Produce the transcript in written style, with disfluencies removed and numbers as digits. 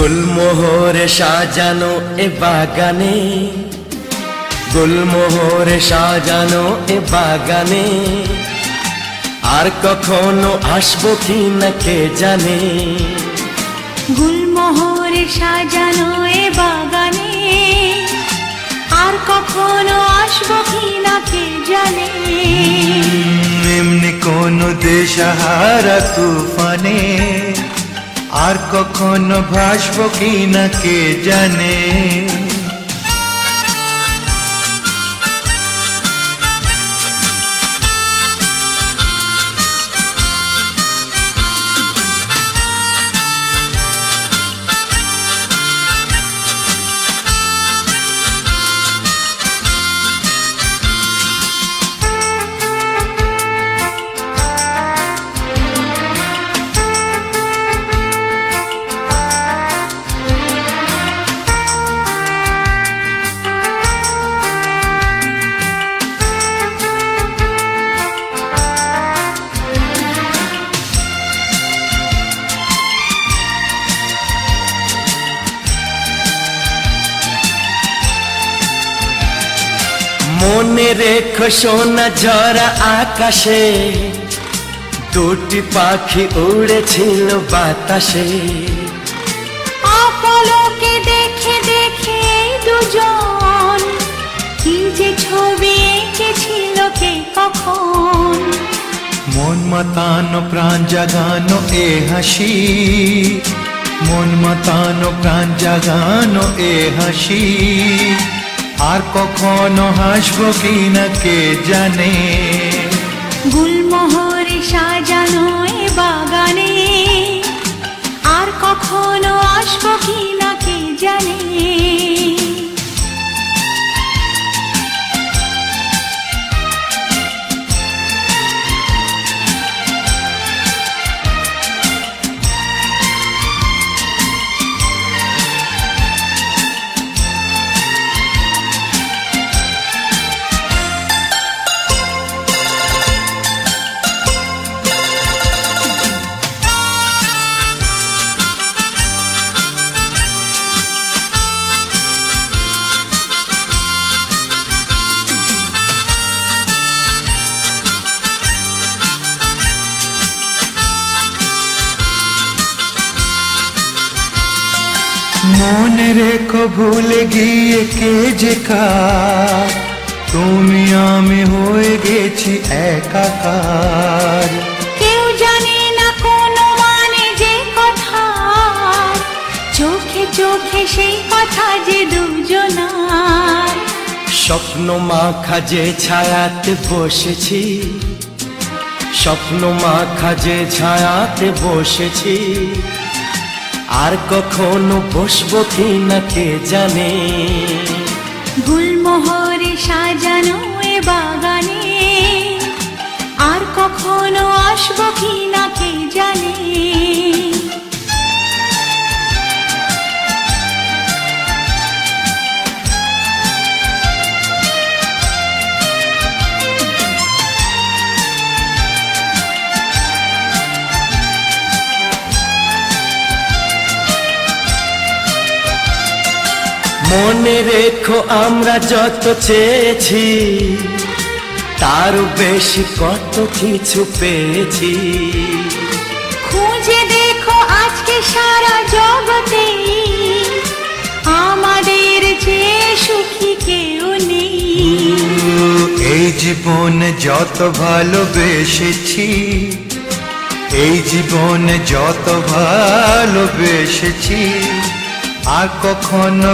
গুলমোহরে সাজানো এ বাগানে, গুলমোহরে সাজানো এ বাগানে আর কখনো আসবো কি না কে জানে। গুলমোহরে সাজানো এ বাগানে আর কখনো আসবো কি না কে জানে। এমনি কোনো দেশহারা তুফানে আর কখনো ভাসবো কি না কে জানে। মনে রেখো সোনা ঝরা আকাশে দুটি পাখি উড়েছিল বাতাসে। আপলোকে দেখে দেখে দুজন কি যে ছবি এঁকেছিল কে কখন। মন মাতানো প্রাণ জাগানো এ হাসি, মন মাতানো প্রাণ জাগানো এ হাসি আর কখনো হাসবো কি না কে জানে। গুলমোহরে সাজানো এ বাগানে আর কখনো আসবো কি না কে জানে। মনে রেখো ভুলে গিয়ে কে যে কার, তুমি আমি হয়ে গেছি একাকার। কেউ জানে না কোনো মানে যে কথা, চোখে চোখে সেই কথা যে দুজনার। স্বপ্ন মাখা যে ছায়াতে বসেছি, স্বপ্ন মাখা যে ছায়াতে বসেছি আর কখনো বসবো কি না কে জানে। গুলমোহরে সাজানো এ বাগানে আর কখনো আসবো কি না কে জানে। মনে রেখো আমরা যত চেয়েছি তার বেশি কত কিছু পেয়েছি। খুঁজে দেখো আজকে সারা জগতে আমাদের চেয়ে সুখী কেউ নেই। এই জীবনে যত ভালোবেসেছি, এই জীবনে যত ভালোবেসেছি আর কখনো